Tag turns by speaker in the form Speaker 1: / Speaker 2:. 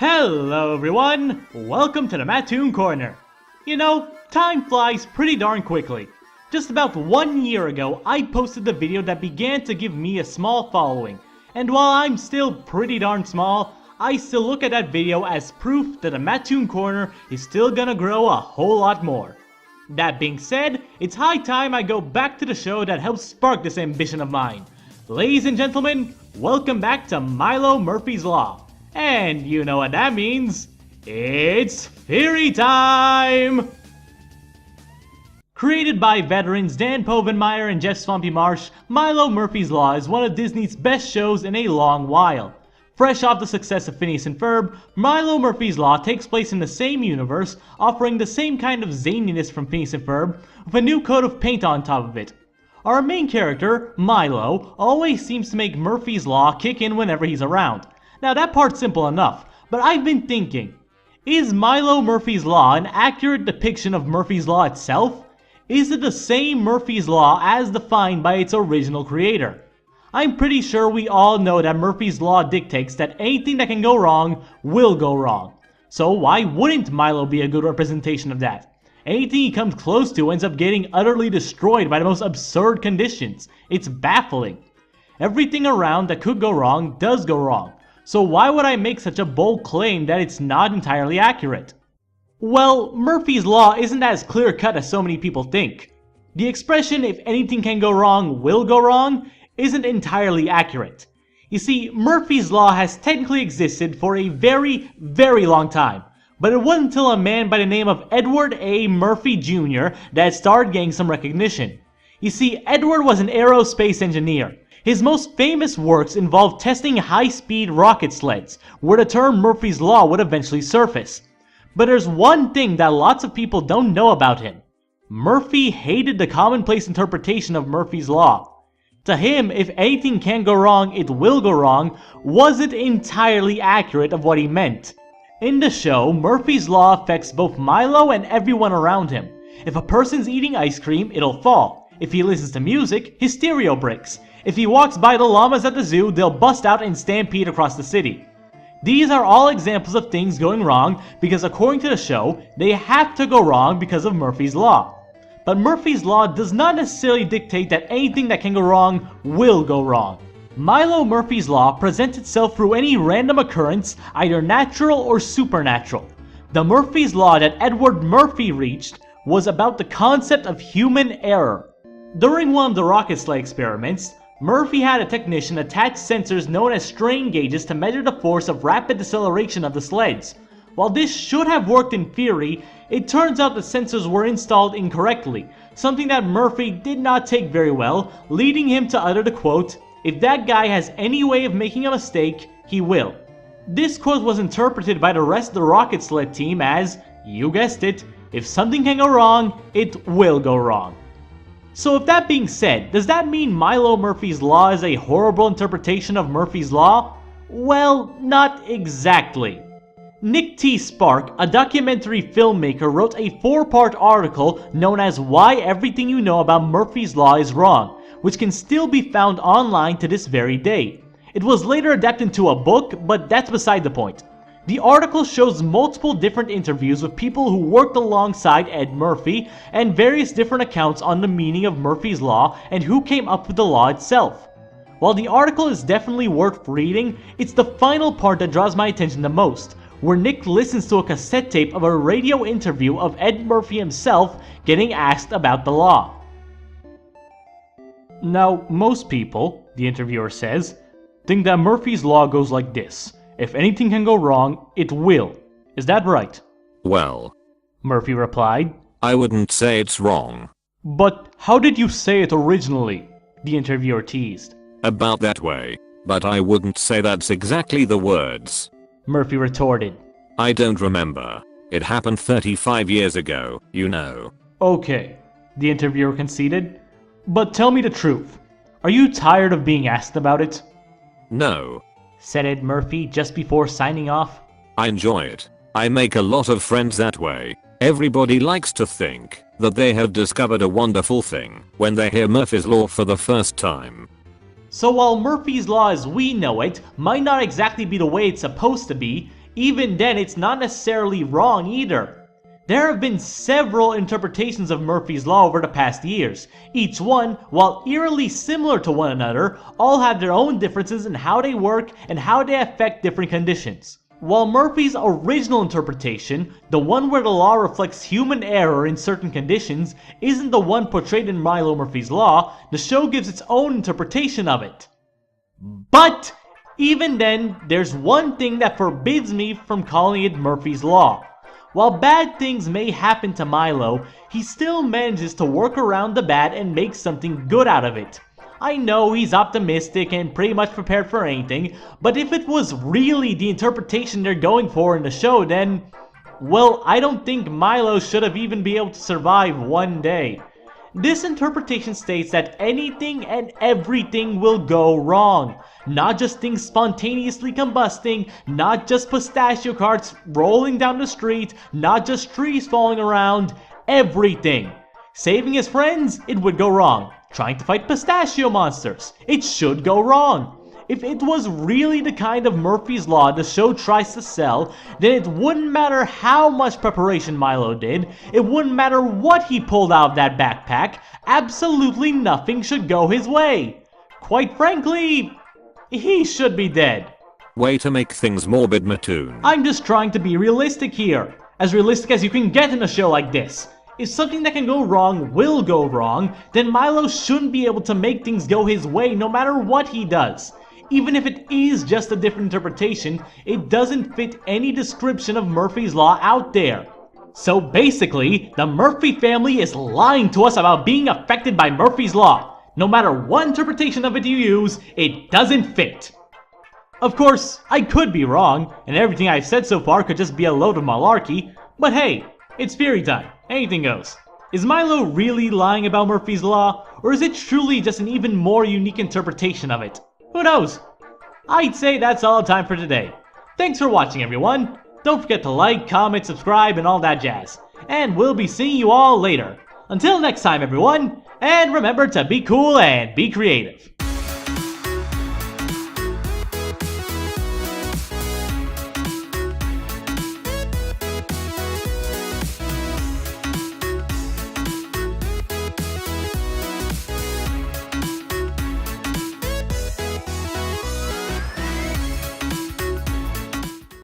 Speaker 1: Hello everyone! Welcome to the Mattoon Corner. You know, time flies pretty darn quickly. Just about 1 year ago, I posted the video that began to give me a small following. And while I'm still pretty darn small, I still look at that video as proof that the Mattoon Corner is still gonna grow a whole lot more. That being said, it's high time I go back to the show that helped spark this ambition of mine. Ladies and gentlemen, welcome back to Milo Murphy's Law. And you know what that means. It's Theory Time! Created by veterans Dan Povenmire and Jeff Swampy Marsh, Milo Murphy's Law is one of Disney's best shows in a long while. Fresh off the success of Phineas and Ferb, Milo Murphy's Law takes place in the same universe, offering the same kind of zaniness from Phineas and Ferb, with a new coat of paint on top of it. Our main character, Milo, always seems to make Murphy's Law kick in whenever he's around. Now that part's simple enough, but I've been thinking, is Milo Murphy's Law an accurate depiction of Murphy's Law itself? Is it the same Murphy's Law as defined by its original creator? I'm pretty sure we all know that Murphy's Law dictates that anything that can go wrong will go wrong. So why wouldn't Milo be a good representation of that? Anything he comes close to ends up getting utterly destroyed by the most absurd conditions. It's baffling. Everything around that could go wrong does go wrong. So why would I make such a bold claim that it's not entirely accurate? Well, Murphy's Law isn't as clear-cut as so many people think. The expression, if anything can go wrong, will go wrong, isn't entirely accurate. You see, Murphy's Law has technically existed for a very, very long time, but it wasn't until a man by the name of Edward A. Murphy Jr. that started getting some recognition. You see, Edward was an aerospace engineer. His most famous works involved testing high-speed rocket sleds, where the term Murphy's Law would eventually surface. But there's one thing that lots of people don't know about him. Murphy hated the commonplace interpretation of Murphy's Law. To him, if anything can go wrong, it will go wrong, wasn't entirely accurate of what he meant. In the show, Murphy's Law affects both Milo and everyone around him. If a person's eating ice cream, it'll fall. If he listens to music, his stereo breaks. If he walks by the llamas at the zoo, they'll bust out and stampede across the city. These are all examples of things going wrong because according to the show, they have to go wrong because of Murphy's Law. But Murphy's Law does not necessarily dictate that anything that can go wrong will go wrong. Milo Murphy's Law presents itself through any random occurrence, either natural or supernatural. The Murphy's Law that Edward Murphy reached was about the concept of human error. During one of the rocket sled experiments, Murphy had a technician attach sensors known as strain gauges to measure the force of rapid deceleration of the sleds. While this should have worked in theory, it turns out the sensors were installed incorrectly, something that Murphy did not take very well, leading him to utter the quote, "If that guy has any way of making a mistake, he will." This quote was interpreted by the rest of the rocket sled team as, you guessed it, if something can go wrong, it will go wrong. So with that being said, does that mean Milo Murphy's Law is a horrible interpretation of Murphy's Law? Well, not exactly. Nick T. Spark, a documentary filmmaker, wrote a 4-part article known as Why Everything You Know About Murphy's Law is Wrong, which can still be found online to this very day. It was later adapted into a book, but that's beside the point. The article shows multiple different interviews with people who worked alongside Ed Murphy and various different accounts on the meaning of Murphy's Law and who came up with the law itself. While the article is definitely worth reading, it's the final part that draws my attention the most, where Nick listens to a cassette tape of a radio interview of Ed Murphy himself getting asked about the law. Now, most people, the interviewer says, think that Murphy's Law goes like this. If anything can go wrong, it will. Is that right?
Speaker 2: Well,
Speaker 1: Murphy replied,
Speaker 2: I wouldn't say it's wrong.
Speaker 1: But how did you say it originally? The interviewer teased.
Speaker 2: About that way, but I wouldn't say that's exactly the words.
Speaker 1: Murphy retorted.
Speaker 2: I don't remember. It happened 35 years ago, you know.
Speaker 1: Okay, the interviewer conceded. But tell me the truth. Are you tired of being asked about it?
Speaker 2: No,
Speaker 1: said Ed Murphy just before signing off.
Speaker 2: I enjoy it. I make a lot of friends that way. Everybody likes to think that they have discovered a wonderful thing when they hear Murphy's Law for the first time.
Speaker 1: So while Murphy's Law as we know it might not exactly be the way it's supposed to be, Even then, it's not necessarily wrong either. There have been several interpretations of Murphy's Law over the past years. Each one, while eerily similar to one another, all have their own differences in how they work and how they affect different conditions. While Murphy's original interpretation, the one where the law reflects human error in certain conditions, isn't the one portrayed in Milo Murphy's Law, the show gives its own interpretation of it. But even then, there's one thing that forbids me from calling it Murphy's Law. While bad things may happen to Milo, he still manages to work around the bad and make something good out of it. I know he's optimistic and pretty much prepared for anything, but if it was really the interpretation they're going for in the show, then, well, I don't think Milo should have even been able to survive one day. This interpretation states that anything and everything will go wrong. Not just things spontaneously combusting, not just pistachio carts rolling down the street, not just trees falling around, everything. Saving his friends, it would go wrong. Trying to fight pistachio monsters, it should go wrong. If it was really the kind of Murphy's Law the show tries to sell, then it wouldn't matter how much preparation Milo did, it wouldn't matter what he pulled out of that backpack, absolutely nothing should go his way. Quite frankly, he should be dead.
Speaker 2: Way to make things morbid, Mattoon.
Speaker 1: I'm just trying to be realistic here. As realistic as you can get in a show like this. If something that can go wrong will go wrong, then Milo shouldn't be able to make things go his way no matter what he does. Even if it is just a different interpretation, it doesn't fit any description of Murphy's Law out there. So basically, the Murphy family is lying to us about being affected by Murphy's Law. No matter what interpretation of it you use, it doesn't fit. Of course, I could be wrong, and everything I've said so far could just be a load of malarkey, but hey, it's theory time. Anything goes. Is Milo really lying about Murphy's Law, or is it truly just an even more unique interpretation of it? Who knows? I'd say that's all the time for today. Thanks for watching, everyone. Don't forget to like, comment, subscribe, and all that jazz. And we'll be seeing you all later. Until next time, everyone, and remember to be cool and be creative.